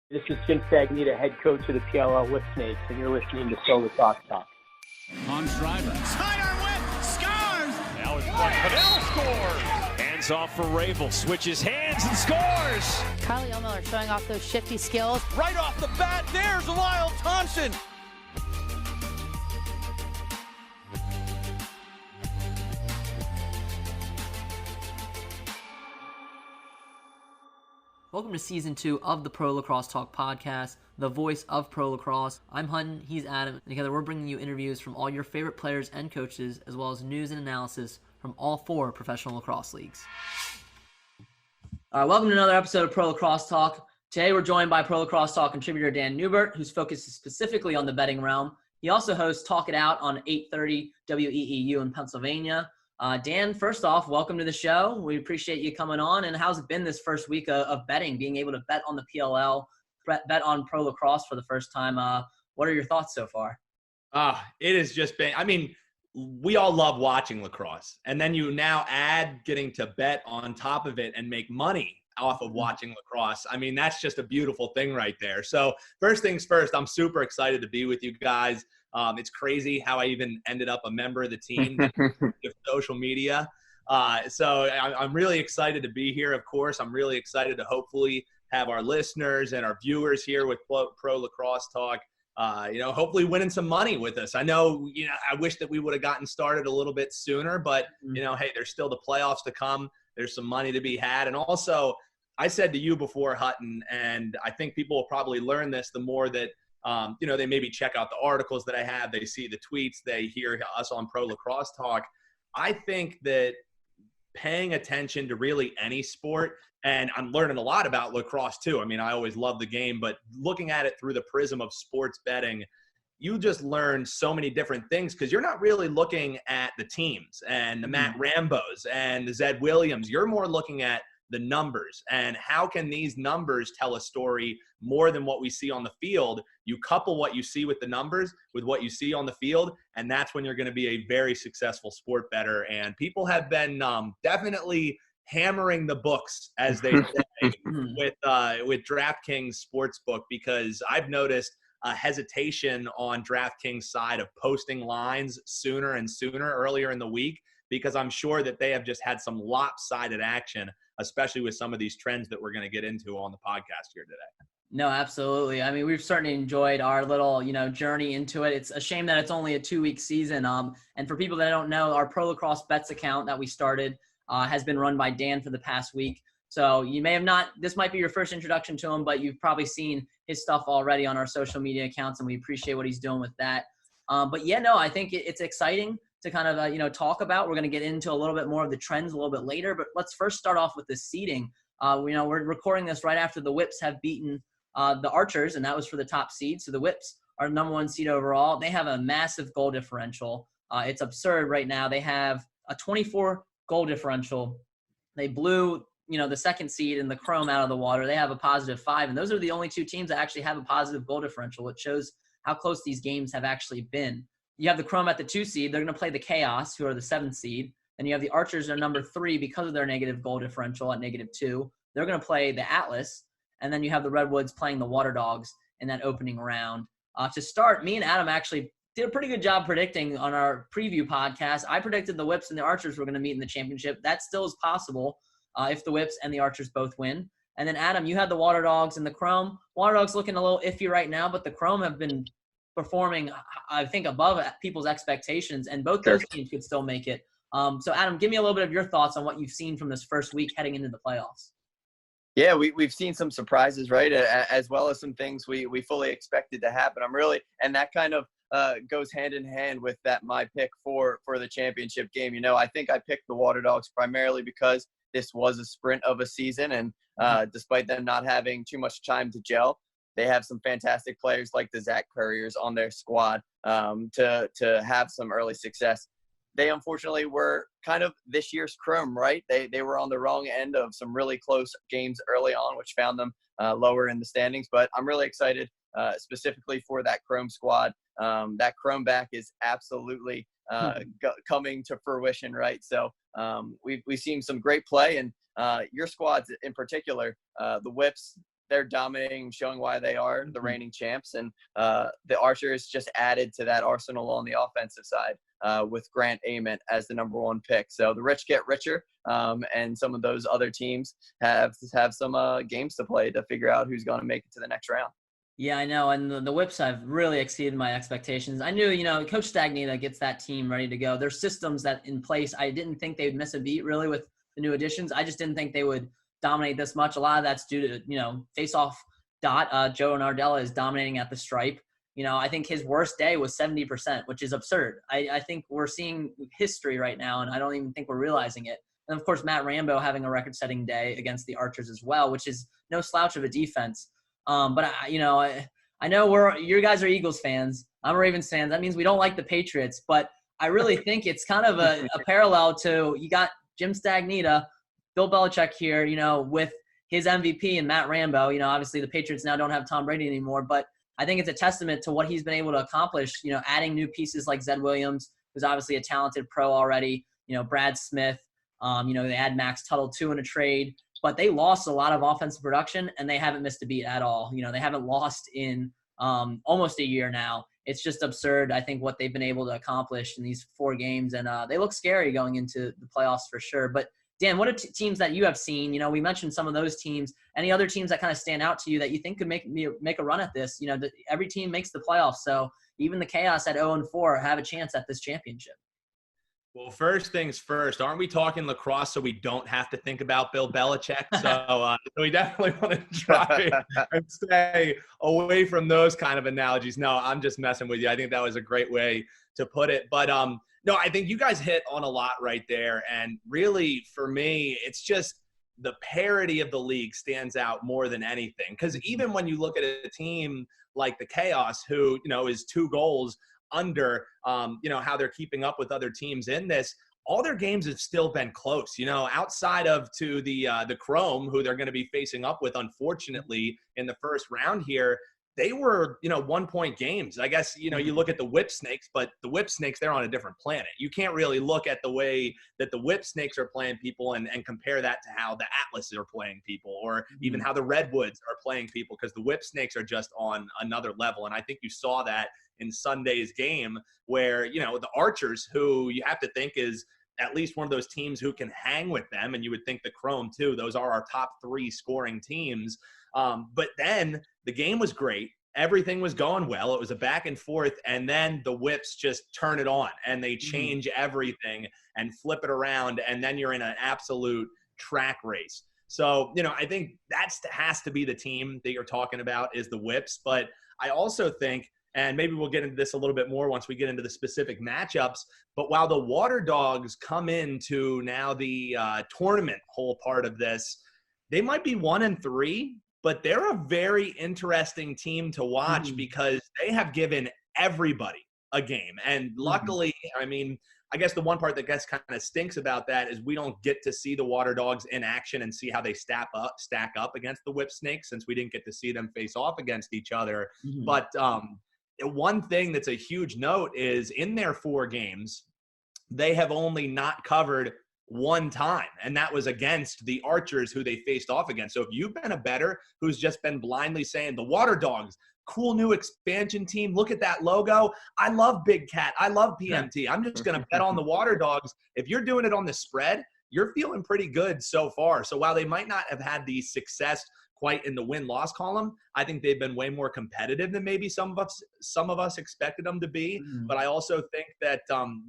This is Jim Stagnita, head coach of the PLL Whip Snakes, and you're listening to Pro Lacrosse Talk. On Schreiber. Sidearm whip, scores! Now it's one. Fidel scores! Hands off for Ravel, switches hands and scores! Carly Miller showing off those shifty skills. Right off the bat, there's Lyle Thompson. Welcome to Season 2 of the Pro Lacrosse Talk Podcast, the voice of Pro Lacrosse. I'm Hutton, he's Adam, and together we're bringing you interviews from all your favorite players and coaches, as well as news and analysis from all 4 professional lacrosse leagues. All right, welcome to another episode of Pro Lacrosse Talk. Today we're joined by Pro Lacrosse Talk contributor Dan Nuebert, whose focus is specifically on the betting realm. He also hosts Talk It Out on 830 WEEU in Pennsylvania. Dan, first off, welcome to the show. We appreciate you coming on. And how's it been this first week of betting, being able to bet on the PLL, bet on Pro Lacrosse for the first time? What are your thoughts so far? It has just been, we all love watching lacrosse. And then you now add getting to bet on top of it and make money off of watching lacrosse. That's just a beautiful thing right there. So first things first, I'm super excited to be with you guys. It's crazy how I even ended up a member of the team of social media. So I'm really excited to be here. Of course, I'm really excited to hopefully have our listeners and our viewers here with Pro Lacrosse Talk, hopefully winning some money with us. I know, I wish that we would have gotten started a little bit sooner, but hey, there's still the playoffs to come. There's some money to be had. And also, I said to you before, Hutton, and I think people will probably learn this the more that they maybe check out the articles that I have, they see the tweets, they hear us on Pro Lacrosse Talk. I think that paying attention to really any sport, and I'm learning a lot about lacrosse too. I always love the game, but looking at it through the prism of sports betting, you just learn so many different things because you're not really looking at the teams and the Matt Rambos and the Zed Williams. You're more looking at the numbers and how can these numbers tell a story more than what we see on the field. You couple what you see with the numbers with what you see on the field, and that's when you're going to be a very successful sport bettor. And people have been definitely hammering the books, as they say, with DraftKings Sportsbook, because I've noticed a hesitation on DraftKings side of posting lines sooner and sooner earlier in the week, because I'm sure that they have just had some lopsided action, especially with some of these trends that we're going to get into on the podcast here today. No, absolutely. We've certainly enjoyed our little, journey into it. It's a shame that it's only a 2-week season. And for people that don't know, our Pro Lacrosse Bets account that we started has been run by Dan for the past week. So you may have not, this might be your first introduction to him, but you've probably seen his stuff already on our social media accounts, and we appreciate what he's doing with that. I think it's exciting to kind of, talk about. We're going to get into a little bit more of the trends a little bit later, but let's first start off with the seeding. We're recording this right after the Whips have beaten the Archers, and that was for the top seed. So the Whips are number 1 seed overall. They have a massive goal differential. It's absurd right now. They have a 24 goal differential. They blew, the second seed in the Chrome out of the water. They have a positive 5, and those are the only 2 teams that actually have a positive goal differential. It shows how close these games have actually been. You have the Chrome at the 2 seed. They're going to play the Chaos, who are the 7th seed. Then you have the Archers, they're number 3 because of their negative goal differential at -2. They're going to play the Atlas. And then you have the Redwoods playing the Water Dogs in that opening round. To start, me and Adam actually did a pretty good job predicting on our preview podcast. I predicted the Whips and the Archers were going to meet in the championship. That still is possible if the Whips and the Archers both win. And then, Adam, you had the Water Dogs and the Chrome. Water Dogs looking a little iffy right now, but the Chrome have been performing, I think, above people's expectations, and both those teams could still make it. So, Adam, give me a little bit of your thoughts on what you've seen from this first week heading into the playoffs. Yeah, we've seen some surprises, right, as well as some things we fully expected to happen. And that kind of goes hand in hand with my pick for the championship game. I think I picked the Water Dogs primarily because this was a sprint of a season, and despite them not having too much time to gel, they have some fantastic players like the Zach Couriers on their squad to have some early success. They unfortunately were kind of this year's Chrome, right? They were on the wrong end of some really close games early on, which found them lower in the standings. But I'm really excited specifically for that Chrome squad. That Chrome back is absolutely coming to fruition, right? So we've seen some great play, and your squads in particular, the Whips, they're dominating, showing why they are the reigning champs. And the Archers just added to that arsenal on the offensive side with Grant Ament as the number 1 pick. So the rich get richer, and some of those other teams have some games to play to figure out who's going to make it to the next round. Yeah, I know. And the Whips have really exceeded my expectations. I knew, Coach Stagnita gets that team ready to go. There's systems that in place. I didn't think they would miss a beat really with the new additions. I just didn't think they would dominate this much. A lot of that's due to, face-off dot. Joe Nardella is dominating at the stripe. I think his worst day was 70%, which is absurd. I think we're seeing history right now, and I don't even think we're realizing it. And, of course, Matt Rambo having a record-setting day against the Archers as well, which is no slouch of a defense. But I know you guys are Eagles fans. I'm Ravens fans. That means we don't like the Patriots. But I really think it's kind of a parallel to you got Jim Stagnita, Bill Belichick here, with his MVP and Matt Rambo. Obviously the Patriots now don't have Tom Brady anymore. But I think it's a testament to what he's been able to accomplish, adding new pieces like Zed Williams, who's obviously a talented pro already, Brad Smith. They add Max Tuttle too in a trade. But they lost a lot of offensive production, and they haven't missed a beat at all. They haven't lost in almost a year now. It's just absurd, I think, what they've been able to accomplish in these 4 games. And they look scary going into the playoffs for sure. But, Dan, what are teams that you have seen? We mentioned some of those teams. Any other teams that kind of stand out to you that you think could make a run at this? Every team makes the playoffs. So even the Chaos at 0-4 have a chance at this championship. Well, first things first, aren't we talking lacrosse so we don't have to think about Bill Belichick? So we definitely want to try and stay away from those kind of analogies. No, I'm just messing with you. I think that was a great way to put it. But no, I think you guys hit on a lot right there. And really, for me, it's just the parity of the league stands out more than anything. Because even when you look at a team like the Chaos, who, is 2 goals under, how they're keeping up with other teams in this, all their games have still been close, outside of to the Chrome, who they're going to be facing up with, unfortunately, in the first round here. They were, 1-point games. I guess, you look at the Whip Snakes, but the Whip Snakes, they're on a different planet. You can't really look at the way that the Whip Snakes are playing people and compare that to how the Atlases are playing people, or even how the Redwoods are playing people, because the Whip Snakes are just on another level. And I think you saw that in Sunday's game where, the Archers, who you have to think is at least one of those teams who can hang with them, and you would think the Chrome too, those are our top 3 scoring teams. But then the game was great. Everything was going well. It was a back and forth, and then the Whips just turn it on and they change everything and flip it around, and then you're in an absolute track race. So, I think has to be the team that you're talking about is the Whips. But I also think, and maybe we'll get into this a little bit more once we get into the specific matchups, but while the Water Dogs come into now the tournament whole part of this, they might be 1-3, but they're a very interesting team to watch because they have given everybody a game. And luckily, I guess the one part that kind of stinks about that is we don't get to see the Water Dogs in action and see how they stack up against the Whip Snakes, since we didn't get to see them face off against each other. But one thing that's a huge note is in their 4 games, they have only not covered 1 time, and that was against the Archers, who they faced off against. So if you've been a bettor who's just been blindly saying the Water Dogs, cool new expansion team, look at that logo, I love Big Cat, I love PMT, I'm just going to bet on the Water Dogs. If you're doing it on the spread, you're feeling pretty good so far. So while they might not have had the success quite in the win-loss column, I think they've been way more competitive than maybe some of us expected them to be. But I also think that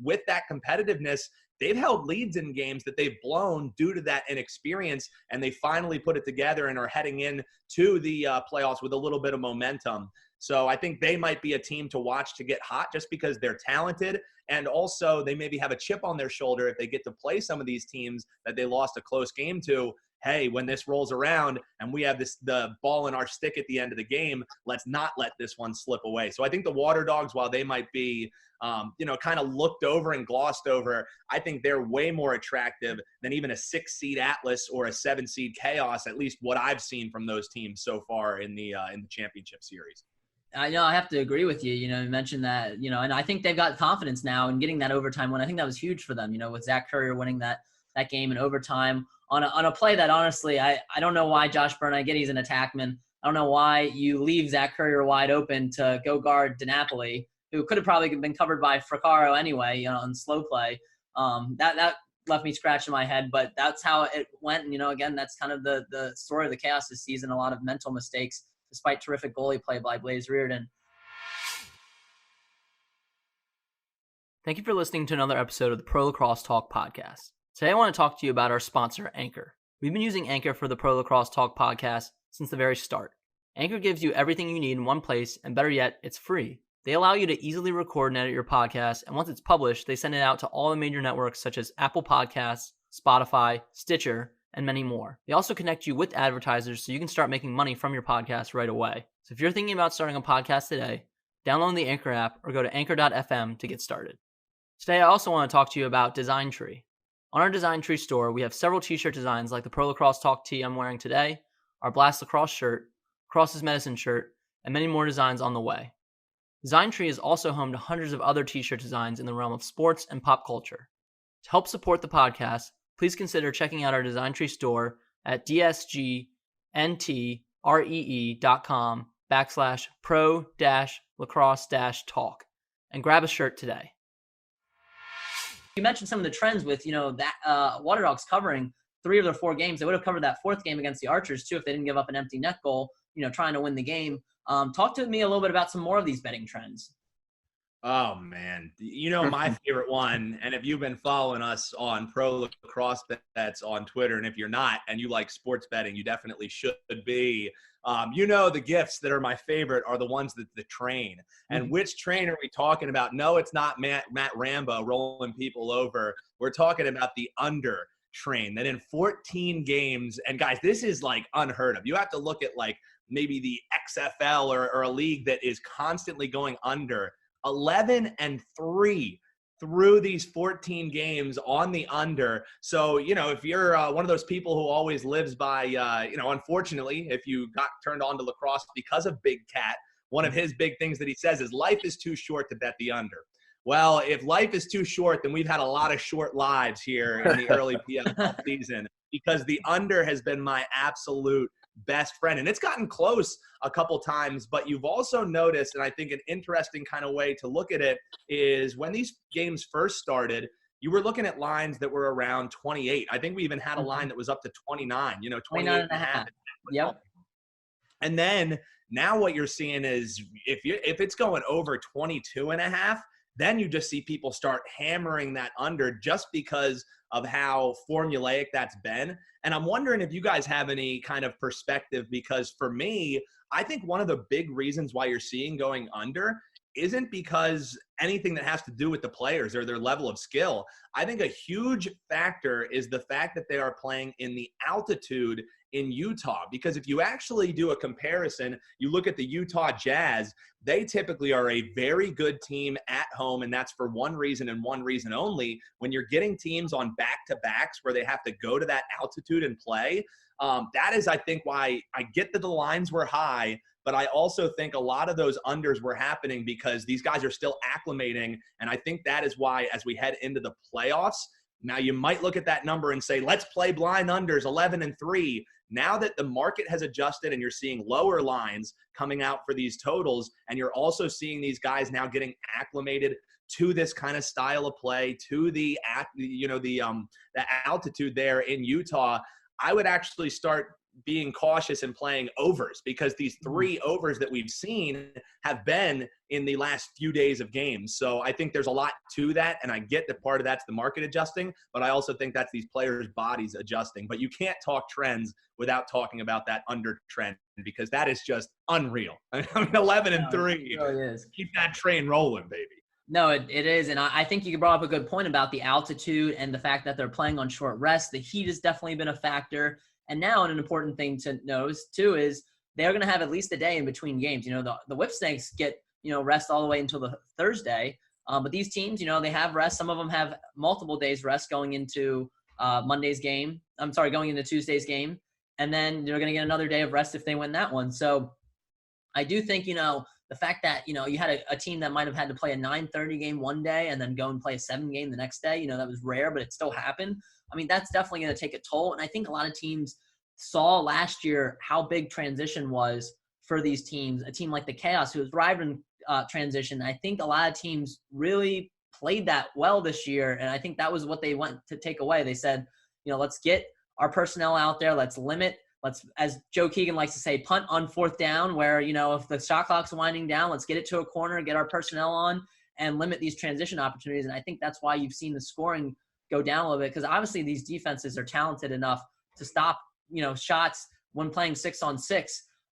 with that competitiveness, they've held leads in games that they've blown due to that inexperience, and they finally put it together and are heading in to the playoffs with a little bit of momentum. So I think they might be a team to watch to get hot, just because they're talented, and also they maybe have a chip on their shoulder if they get to play some of these teams that they lost a close game to. Hey, when this rolls around and we have the ball in our stick at the end of the game, let's not let this one slip away. So I think the Water Dogs, while they might be, kind of looked over and glossed over, I think they're way more attractive than even a 6-seed Atlas or a 7-seed Chaos, at least what I've seen from those teams so far in the championship series. I know I have to agree with you. You mentioned that, and I think they've got confidence now in getting that overtime win. I think that was huge for them, with Zach Courier winning that game in overtime. on a play that honestly, I don't know why Josh Byrne, I get he's an attackman. I don't know why you leave Zach Courier wide open to go guard DiNapoli, who could have probably been covered by Fracaro anyway, on slow play. That left me scratching my head, but that's how it went. And, again, that's kind of the story of the chaos this season. A lot of mental mistakes, despite terrific goalie play by Blaze Reardon. Thank you for listening to another episode of the Pro Lacrosse Talk Podcast. Today I want to talk to you about our sponsor, Anchor. We've been using Anchor for the Pro Lacrosse Talk Podcast since the very start. Anchor gives you everything you need in one place, and better yet, it's free. They allow you to easily record and edit your podcast, and once it's published, they send it out to all the major networks such as Apple Podcasts, Spotify, Stitcher, and many more. They also connect you with advertisers so you can start making money from your podcast right away. So if you're thinking about starting a podcast today, download the Anchor app or go to anchor.fm to get started. Today, I also want to talk to you about Design Tree. On our Design Tree store, we have several t-shirt designs like the Pro Lacrosse Talk tee I'm wearing today, our Blast Lacrosse shirt, Cross's Medicine shirt, and many more designs on the way. Design Tree is also home to hundreds of other t-shirt designs in the realm of sports and pop culture. To help support the podcast, please consider checking out our Design Tree store at dsgntree.com/pro-lacrosse-talk and grab a shirt today. You mentioned some of the trends with, that Water Dogs covering 3 of their 4 games. They would have covered that 4th game against the Archers too if they didn't give up an empty net goal, trying to win the game. Talk to me a little bit about some more of these betting trends. Oh, man. My favorite one, and if you've been following us on Pro Lacrosse Bets on Twitter, and if you're not and you like sports betting, you definitely should be. The gifts that are my favorite are the ones that the train. And which train are we talking about? No, it's not Matt Rambo rolling people over. We're talking about the under train, that in 14 games, and guys, this is like unheard of. You have to look at like maybe the XFL or a league that is constantly going under. 11-3 through these 14 games on the under. So, if you're one of those people who always lives by, unfortunately, if you got turned on to lacrosse because of Big Cat, one of his big things that he says is life is too short to bet the under. Well, if life is too short, then we've had a lot of short lives here in the early PLL season, because the under has been my absolute best friend. And it's gotten close a couple times, but you've also noticed, and I think an interesting kind of way to look at it is when these games first started, you were looking at lines that were around 28. I think we even had a line that was up to 29, 28 and a half. Yep. And then now what you're seeing is if it's going over 22 and a half, then you just see people start hammering that under just because of how formulaic that's been. And I'm wondering if you guys have any kind of perspective, because for me, I think one of the big reasons why you're seeing going under isn't because anything that has to do with the players or their level of skill. I think a huge factor is the fact that they are playing in the altitude in Utah. Because if you actually do a comparison, you look at the Utah Jazz, they typically are a very good team at home, and that's for one reason and one reason only. When you're getting teams on back-to-backs where they have to go to that altitude and play, that is, I think, why I get that the lines were high, but I also think a lot of those unders were happening because these guys are still acclimating, and I think that is why as we head into the playoffs, now you might look at that number and say, let's play blind unders 11-3. Now that the market has adjusted and you're seeing lower lines coming out for these totals, and you're also seeing these guys now getting acclimated to this kind of style of play, to the altitude there in Utah, I would actually start being cautious and playing overs, because these 3 overs that we've seen have been in the last few days of games. So I think there's a lot to that, and I get that part of that's the market adjusting, but I also think that's these players' bodies adjusting. But you can't talk trends without talking about that under trend, because that is just unreal. I mean, 11-3. It really is. Keep that train rolling, baby. No, it is. And I think you brought up a good point about the altitude and the fact that they're playing on short rest. The heat has definitely been a factor. And now an important thing to know too is they're going to have at least a day in between games. The Whipsnakes get, rest all the way until the Thursday. But these teams, they have rest. Some of them have multiple days rest going into Monday's game. Going into Tuesday's game. And then they're going to get another day of rest if they win that one. So I do think, the fact that, you had a team that might have had to play a 9:30 game one day and then go and play a 7 game the next day, that was rare, but it still happened. I mean, that's definitely going to take a toll. And I think a lot of teams saw last year how big transition was for these teams. A team like the Chaos, who was driving transition, I think a lot of teams really played that well this year. And I think that was what they went to take away. They said, let's get our personnel out there. Let's limit. Let's, as Joe Keegan likes to say, punt on fourth down where, if the shot clock's winding down, let's get it to a corner, get our personnel on, and limit these transition opportunities. And I think that's why you've seen the scoring go down a little bit, because obviously these defenses are talented enough to stop, shots when playing 6-on-6.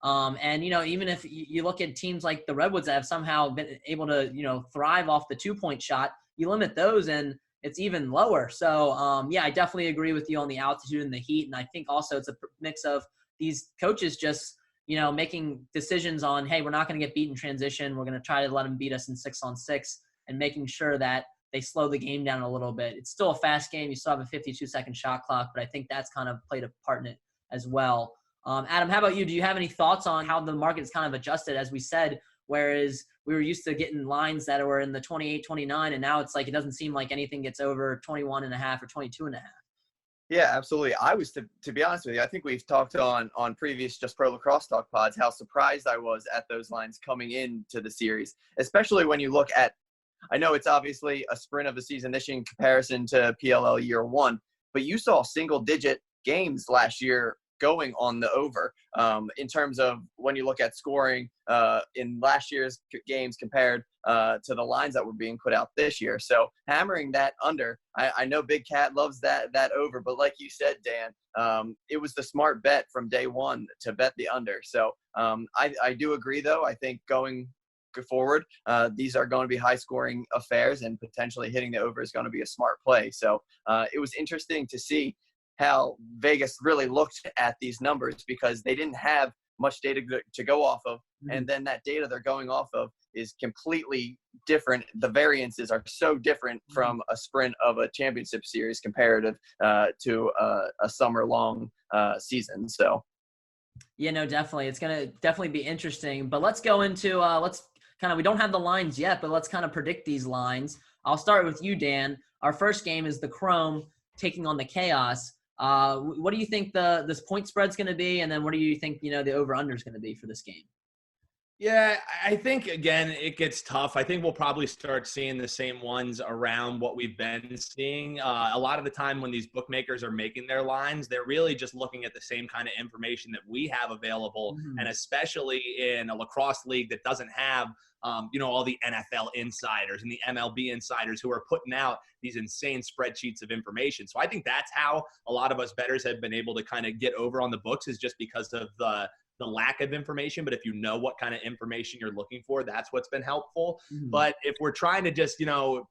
And, even if you look at teams like the Redwoods that have somehow been able to, thrive off the 2-point shot, you limit those and it's even lower. So, I definitely agree with you on the altitude and the heat. And I think also it's a mix of these coaches just, making decisions on, hey, we're not going to get beat in transition. We're going to try to let them beat us in 6-on-6 and making sure that they slow the game down a little bit. It's still a fast game. You still have a 52-second shot clock, but I think that's kind of played a part in it as well. Adam, how about you? Do you have any thoughts on how the market's kind of adjusted, as we said, whereas we were used to getting lines that were in the 28, 29, and now it's like it doesn't seem like anything gets over 21.5 or 22.5. Yeah, absolutely. I was, to be honest with you, I think we've talked on previous Just Pro Lacrosse Talk pods how surprised I was at those lines coming into the series, especially when you look at, I know it's obviously a sprint of a season this year in comparison to PLL year one, but you saw single-digit games last year going on the over in terms of when you look at scoring in last year's games compared to the lines that were being put out this year. So hammering that under, I know Big Cat loves that over, but like you said, Dan, it was the smart bet from day one to bet the under. So I do agree, though. I think going forward, these are going to be high scoring affairs, and potentially hitting the over is going to be a smart play. So it was interesting to see how Vegas really looked at these numbers, because they didn't have much data to go off of. And then that data they're going off of is completely different. The variances are so different from a sprint of a championship series comparative to a summer long season. So. Yeah, no, definitely. It's going to definitely be interesting, but let's go into, we don't have the lines yet, but let's kind of predict these lines. I'll start with you, Dan. Our first game is the Chrome taking on the Chaos. What do you think this point spread's going to be? And then what do you think, the over-under is going to be for this game? Yeah, I think, again, it gets tough. I think we'll probably start seeing the same ones around what we've been seeing. A lot of the time when these bookmakers are making their lines, they're really just looking at the same kind of information that we have available. And especially in a lacrosse league that doesn't have, all the NFL insiders and the MLB insiders who are putting out these insane spreadsheets of information. So I think that's how a lot of us bettors have been able to kind of get over on the books, is just because of the lack of information. But if you know what kind of information you're looking for, that's what's been helpful. But if we're trying to just,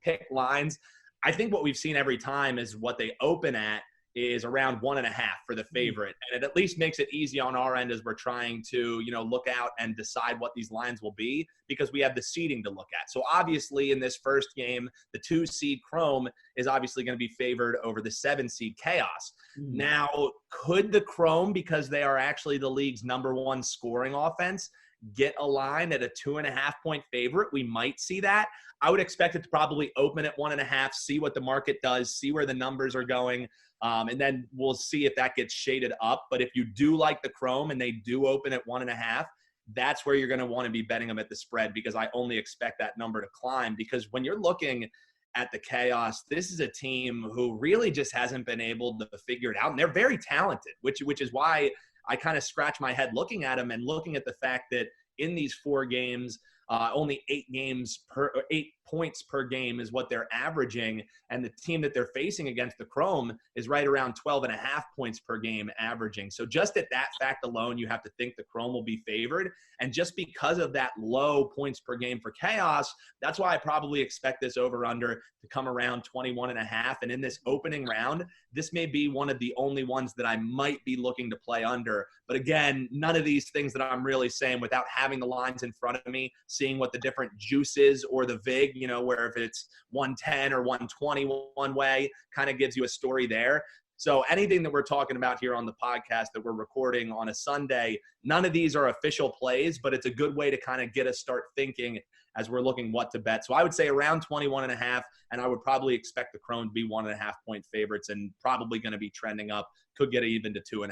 pick lines, I think what we've seen every time is what they open at is around 1.5 for the favorite. And it at least makes it easy on our end as we're trying to, look out and decide what these lines will be, because we have the seeding to look at. So obviously in this first game, the 2-seed Chrome is obviously going to be favored over the 7-seed Chaos. Now, could the Chrome, because they are actually the league's #1 scoring offense, get a line at a 2.5-point favorite? We might see that. I would expect it to probably open at 1.5, see what the market does, see where the numbers are going. And then we'll see if that gets shaded up. But if you do like the Chrome and they do open at 1.5, that's where you're going to want to be betting them at the spread, because I only expect that number to climb. Because when you're looking at the Chaos, this is a team who really just hasn't been able to figure it out. And they're very talented, which is why I kind of scratch my head looking at them and looking at the fact that in these 4 games, only 8 points per game is what they're averaging. And the team that they're facing against, the Chrome, is right around 12.5 points per game averaging. So just at that fact alone, you have to think the Chrome will be favored. And just because of that low points per game for Chaos, that's why I probably expect this over-under to come around 21.5. And in this opening round, this may be one of the only ones that I might be looking to play under. But again, none of these things that I'm really saying without having the lines in front of me, seeing what the different juice is or the VIG, where if it's 110 or 120 one way, kind of gives you a story there. So anything that we're talking about here on the podcast that we're recording on a Sunday, none of these are official plays, but it's a good way to kind of get us start thinking as we're looking what to bet. So I would say around 21.5, and I would probably expect the Crone to be 1.5 point favorites and probably going to be trending up. Could get even to 2.5,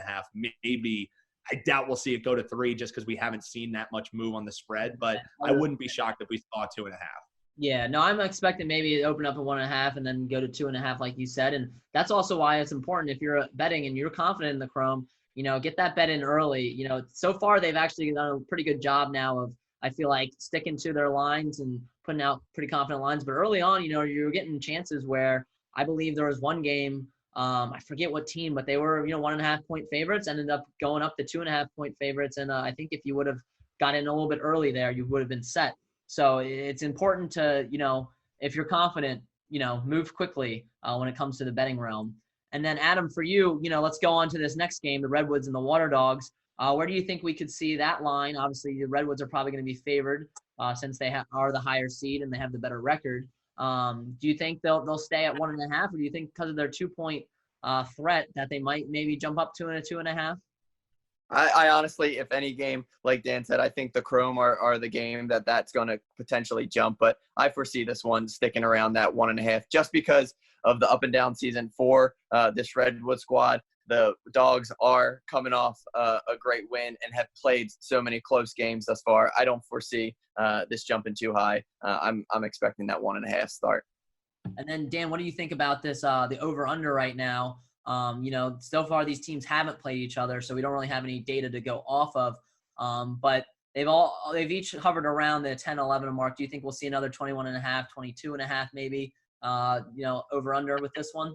maybe. I doubt we'll see it go to 3 just because we haven't seen that much move on the spread, but I wouldn't be shocked if we saw 2.5. Yeah, no, I'm expecting maybe it open up at 1.5 and then go to 2.5, like you said. And that's also why it's important if you're betting and you're confident in the Chrome, get that bet in early. So far they've actually done a pretty good job now of, I feel like, sticking to their lines and putting out pretty confident lines. But early on, you're getting chances where I believe there was one game, I forget what team, but they were, 1.5 point favorites, ended up going up to 2.5 point favorites. And I think if you would have got in a little bit early there, you would have been set. So it's important to, if you're confident, move quickly when it comes to the betting realm. And then Adam, for you, let's go on to this next game, the Redwoods and the Water Dogs. Where do you think we could see that line? Obviously, the Redwoods are probably going to be favored since they are the higher seed and they have the better record. Do you think they'll stay at 1.5, or do you think because of their 2-point threat that they might maybe jump up to 2.5? I honestly, if any game, like Dan said, I think the Chrome are the game that's going to potentially jump. But I foresee this one sticking around that 1.5 just because of the up and down season for this Redwood squad. The Dogs are coming off a great win and have played so many close games thus far. I don't foresee this jumping too high. I'm expecting that 1.5 start. And then, Dan, what do you think about this, the over-under right now? So far these teams haven't played each other, so we don't really have any data to go off of. But they've each hovered around the 10-11 mark. Do you think we'll see another 21.5, 22.5 maybe, over-under with this one?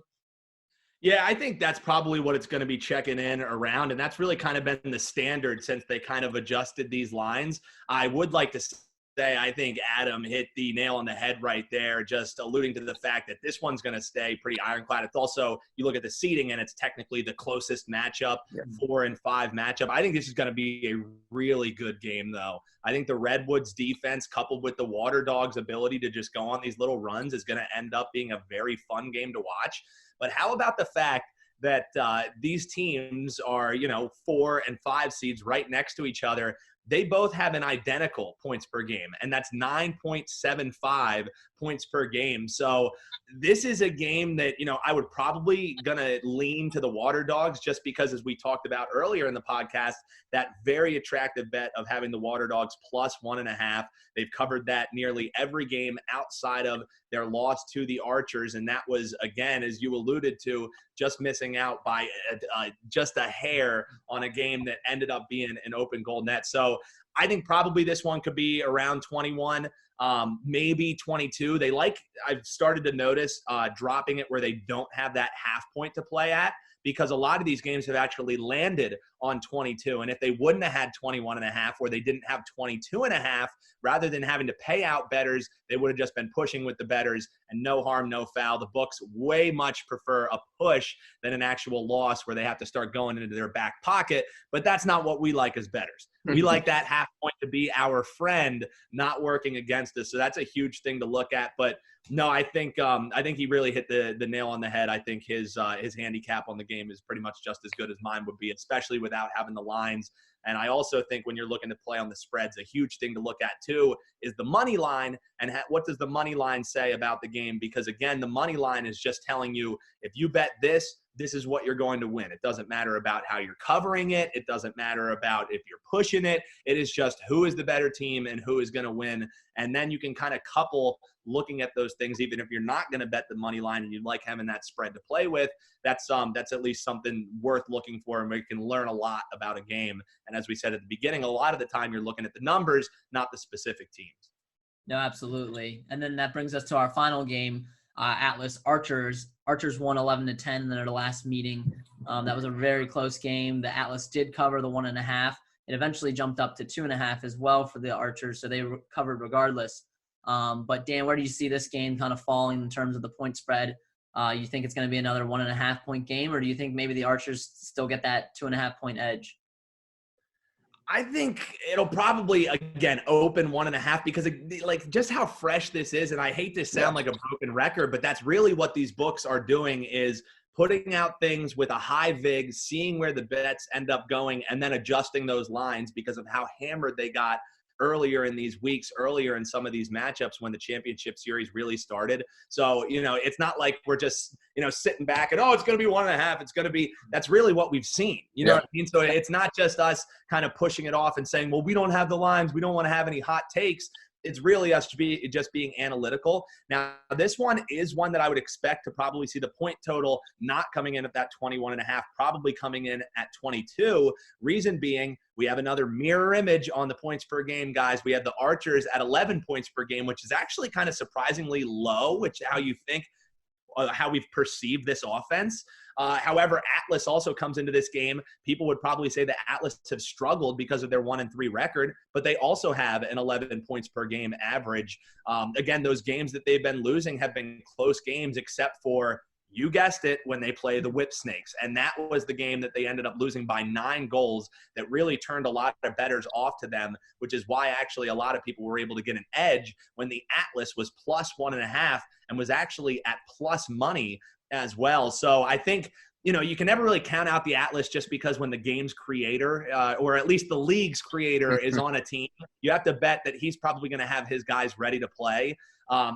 Yeah, I think that's probably what it's going to be checking in around, and that's really kind of been the standard since they kind of adjusted these lines. I would like to say I think Adam hit the nail on the head right there, just alluding to the fact that this one's going to stay pretty ironclad. It's also, you look at the seeding, and it's technically the closest matchup, 4 and 5 matchup. I think this is going to be a really good game, though. I think the Redwoods defense, coupled with the Water Dogs' ability to just go on these little runs, is going to end up being a very fun game to watch. But how about the fact that these teams are, 4 and 5 seeds right next to each other? They both have an identical points per game, and that's 9.75 points per game. So this is a game that, I would probably going to lean to the Water Dogs just because, as we talked about earlier in the podcast, that very attractive bet of having the Water Dogs plus 1.5. They've covered that nearly every game outside of their loss to the Archers. And that was, again, as you alluded to, just missing out by just a hair on a game that ended up being an open goal net. So I think probably this one could be around 21, maybe 22. I've started to notice dropping it where they don't have that half point to play at, because a lot of these games have actually landed on 22. And if they wouldn't have had 21.5, or they didn't have 22.5, rather than having to pay out bettors, they would have just been pushing with the bettors, and no harm, no foul. The books way much prefer a push than an actual loss where they have to start going into their back pocket. But that's not what we like as bettors. We like that half point to be our friend, not working against us. So that's a huge thing to look at. But no, I think he really hit the nail on the head. I think his handicap on the game is pretty much just as good as mine would be, especially without having the lines. And I also think when you're looking to play on the spreads, a huge thing to look at too is the money line, and what does the money line say about the game? Because again, the money line is just telling you, if you bet this is what you're going to win. It doesn't matter about how you're covering it. It doesn't matter about if you're pushing it. It is just who is the better team and who is going to win. And then you can kind of couple looking at those things, even if you're not going to bet the money line and you'd like having that spread to play with. That's at least something worth looking for, and we can learn a lot about a game. And as we said at the beginning, a lot of the time you're looking at the numbers, not the specific teams. No, absolutely. And then that brings us to our final game, Atlas Archers. Archers won 11-10 in their last meeting. That was a very close game. The Atlas did cover the 1.5. It eventually jumped up to 2.5 as well for the Archers, so they covered regardless. But Dan, where do you see this game kind of falling in terms of the point spread? You think it's going to be another 1.5 point game, or do you think maybe the Archers still get that 2.5 point edge? I think it'll probably, again, open 1.5 because just how fresh this is. And I hate to sound like a broken record, but that's really what these books are doing, is putting out things with a high vig, seeing where the bets end up going, and then adjusting those lines because of how hammered they got earlier in these weeks, earlier in some of these matchups when the championship series really started. So, it's not like we're just, sitting back and, it's going to be 1.5. It's going to be, that's really what we've seen. You know what I mean? So it's not just us kind of pushing it off and saying, well, we don't have the lines. We don't want to have any hot takes. It's really us just being analytical. Now, this one is one that I would expect to probably see the point total not coming in at that 21.5, probably coming in at 22. Reason being, we have another mirror image on the points per game, guys. We have the Archers at 11 points per game, which is actually kind of surprisingly low, which how you think how we've perceived this offense. However, Atlas also comes into this game. People would probably say that Atlas have struggled because of their 1-3 record, but they also have an 11 points per game average. Again, those games that they've been losing have been close games, except for, you guessed it, when they play the Whip Snakes. And that was the game that they ended up losing by 9 goals that really turned a lot of bettors off to them, which is why actually a lot of people were able to get an edge when the Atlas was plus 1.5 and was actually at plus money as well. So I think, you can never really count out the Atlas just because when the game's creator, or at least the league's creator, is on a team, you have to bet that he's probably going to have his guys ready to play.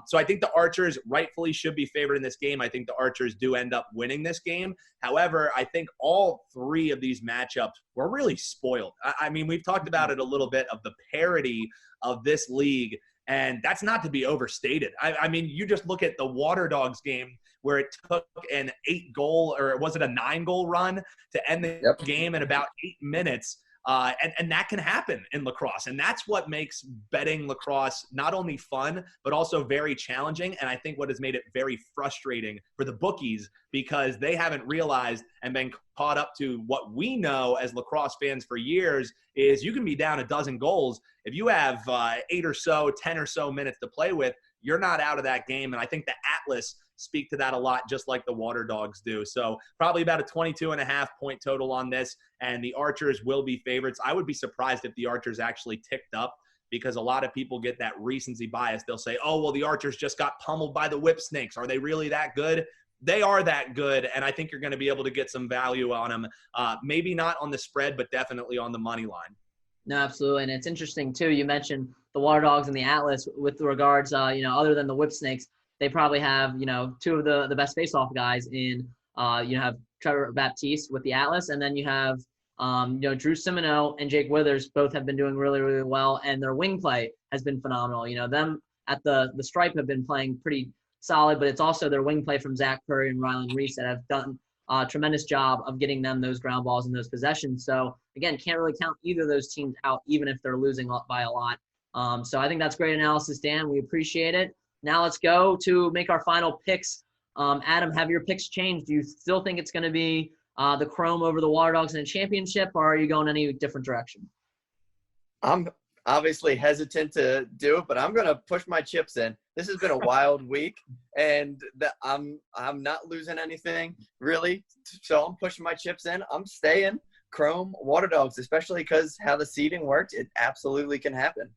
So I think the Archers rightfully should be favored in this game. I think the Archers do end up winning this game. However, I think all 3 of these matchups were really spoiled. I mean, we've talked about it a little bit of the parity of this league, and that's not to be overstated. I mean, you just look at the Water Dogs game where it took an 8-goal, or was it a 9-goal run to end the game in about 8 minutes. And that can happen in lacrosse. And that's what makes betting lacrosse not only fun, but also very challenging. And I think what has made it very frustrating for the bookies, because they haven't realized and been caught up to what we know as lacrosse fans for years is you can be down a dozen goals. If you have 8 or so, 10 or so minutes to play with, you're not out of that game. And I think the Atlas speak to that a lot, just like the Water Dogs do. So probably about a 22.5 point total on this, and the Archers will be favorites. I would be surprised if the Archers actually ticked up, because a lot of people get that recency bias. They'll say, oh, well, the Archers just got pummeled by the Whip Snakes. Are they really that good? They are that good, and I think you're going to be able to get some value on them. Maybe not on the spread, but definitely on the money line. No, absolutely. And it's interesting, too. You mentioned the Water Dogs and the Atlas with regards, other than the Whip Snakes. They probably have, 2 of the best face-off guys in, have Trevor Baptiste with the Atlas, and then you have, Drew Simoneau and Jake Withers both have been doing really, really well, and their wing play has been phenomenal. Them at the stripe have been playing pretty solid, but it's also their wing play from Zach Curry and Rylan Reese that have done a tremendous job of getting them those ground balls and those possessions. So, again, can't really count either of those teams out, even if they're losing by a lot. So I think that's great analysis, Dan. We appreciate it. Now let's go to make our final picks. Adam, have your picks changed? Do you still think it's going to be the Chrome over the Water Dogs in a championship, or are you going any different direction? I'm obviously hesitant to do it, but I'm going to push my chips in. This has been a wild week, and I'm not losing anything, really. So I'm pushing my chips in. I'm staying Chrome Water Dogs, especially because how the seeding worked. It absolutely can happen.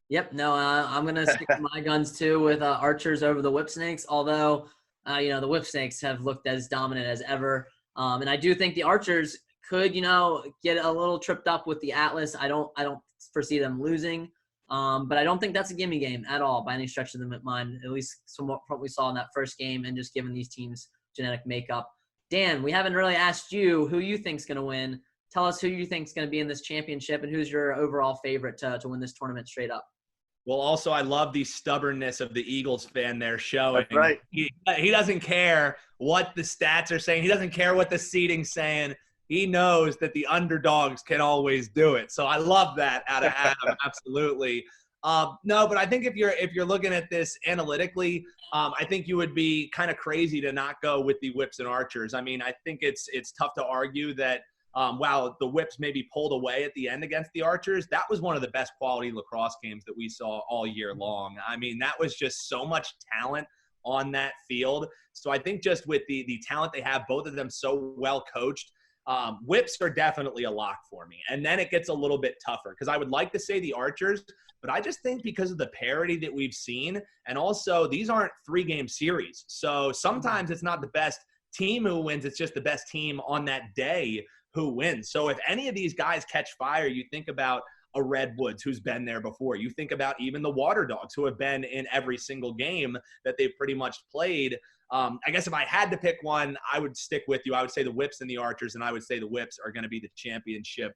Yep. No, I'm going to stick with my guns, too, with Archers over the Whip Snakes, although, the Whip Snakes have looked as dominant as ever. And I do think the Archers could, get a little tripped up with the Atlas. I don't foresee them losing, but I don't think that's a gimme game at all by any stretch of the mind, at least from what we saw in that first game and just given these teams' genetic makeup. Dan, we haven't really asked you who you think's going to win. Tell us who you think's going to be in this championship and who's your overall favorite to win this tournament straight up. Well, also, I love the stubbornness of the Eagles fan there showing. That's right. He doesn't care what the stats are saying. He doesn't care what the seeding's saying. He knows that the underdogs can always do it. So I love that out of Adam, absolutely. No, but I think if you're looking at this analytically, I think you would be kind of crazy to not go with the Whips and Archers. I mean, I think it's tough to argue that while the Whips maybe pulled away at the end against the Archers, that was one of the best quality lacrosse games that we saw all year long. I mean, that was just so much talent on that field. So I think just with the talent they have, both of them so well coached, Whips are definitely a lock for me. And then it gets a little bit tougher because I would like to say the Archers, but I just think because of the parity that we've seen, and also these aren't 3-game series. So sometimes it's not the best team who wins. It's just the best team on that day who wins. So if any of these guys catch fire, you think about a Redwoods who's been there before. You think about even the Water Dogs who have been in every single game that they've pretty much played. I guess if I had to pick one, I would stick with you. I would say the Whips and the Archers, and I would say the Whips are going to be the championship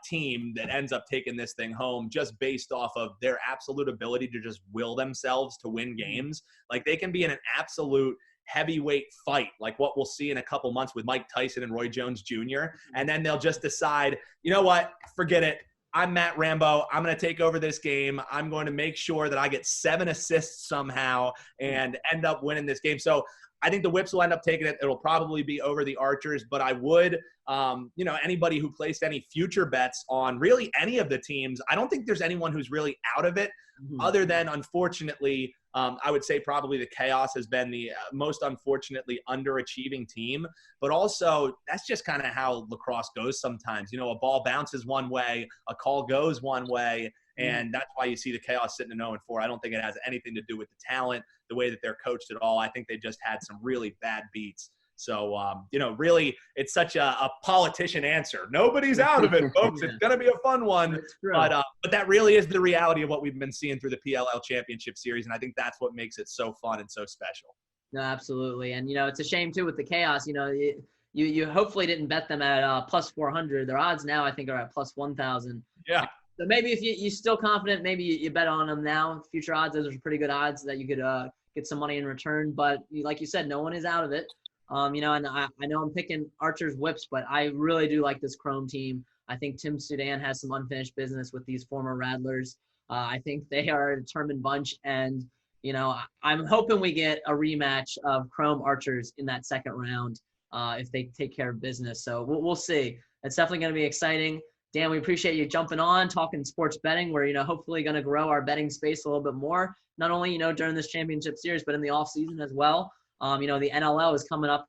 team that ends up taking this thing home just based off of their absolute ability to just will themselves to win games. Like they can be in an absolute heavyweight fight, like what we'll see in a couple months with Mike Tyson and Roy Jones Jr. And then they'll just decide, you know what, forget it. I'm Matt Rambo. I'm going to take over this game. I'm going to make sure that I get 7 assists somehow and end up winning this game. So I think the Whips will end up taking it. It'll probably be over the Archers, but I would, anybody who placed any future bets on really any of the teams, I don't think there's anyone who's really out of it other than, unfortunately, I would say probably the Chaos has been the most unfortunately underachieving team, but also that's just kind of how lacrosse goes sometimes. You know, a ball bounces one way, a call goes one way, and that's why you see the Chaos sitting at 0-4. I don't think it has anything to do with the talent, the way that they're coached at all. I think they just had some really bad beats. So, really, it's such a politician answer. Nobody's out of it, folks. It's going to be a fun one. But that really is the reality of what we've been seeing through the PLL Championship Series, and I think that's what makes it so fun and so special. No, absolutely. And, it's a shame, too, with the Chaos. You hopefully didn't bet them at plus 400. Their odds now, I think, are at plus 1,000. Yeah. So maybe if you're still confident, maybe you bet on them now. Future odds, those are pretty good odds that you could get some money in return. But like you said, no one is out of it. And I know I'm picking Archers Whips, but I really do like this Chrome team. I think Tim Sudan has some unfinished business with these former Rattlers. I think they are a determined bunch. And, I'm hoping we get a rematch of Chrome Archers in that second round if they take care of business. So we'll see. It's definitely going to be exciting. Dan, we appreciate you jumping on, talking sports betting. We're, hopefully going to grow our betting space a little bit more, not only, during this championship series, but in the off season as well. The NLL is coming up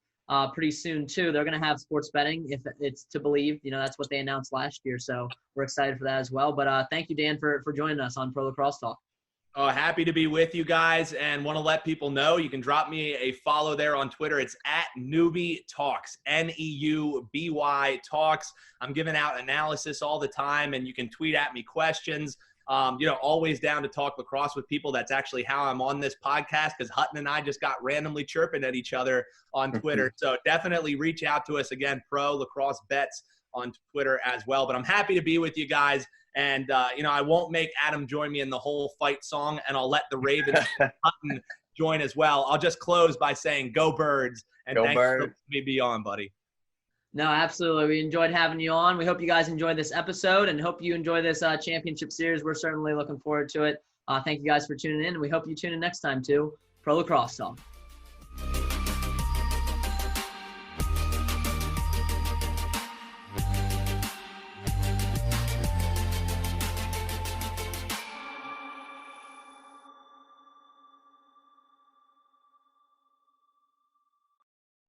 pretty soon too. They're going to have sports betting if it's to believe. That's what they announced last year. So we're excited for that as well. But thank you, Dan, for joining us on Pro Lacrosse Talk. Oh, happy to be with you guys, and want to let people know you can drop me a follow there on Twitter. It's at Newby Talks, Neuby Talks. I'm giving out analysis all the time, and you can tweet at me questions. Always down to talk lacrosse with people. That's actually how I'm on this podcast, because Hutton and I just got randomly chirping at each other on Twitter. So definitely reach out to us again, Pro Lacrosse Bets on Twitter as well. But I'm happy to be with you guys. And, I won't make Adam join me in the whole fight song, and I'll let the Ravens Hutton join as well. I'll just close by saying, go Birds. And thanks for letting me be on, buddy. No, absolutely. We enjoyed having you on. We hope you guys enjoyed this episode and hope you enjoy this championship series. We're certainly looking forward to it. Thank you guys for tuning in. And we hope you tune in next time to Pro Lacrosse Talk.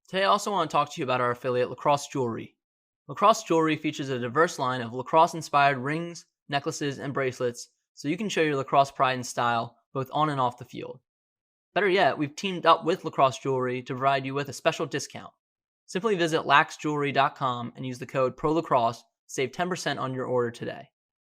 Today I also want to talk to you about our affiliate, Lacrosse Jewelry. Lacrosse Jewelry features a diverse line of lacrosse-inspired rings, necklaces, and bracelets, so you can show your lacrosse pride and style, both on and off the field. Better yet, we've teamed up with Lacrosse Jewelry to provide you with a special discount. Simply visit laxjewelry.com and use the code PROLACROSSE to save 10% on your order today.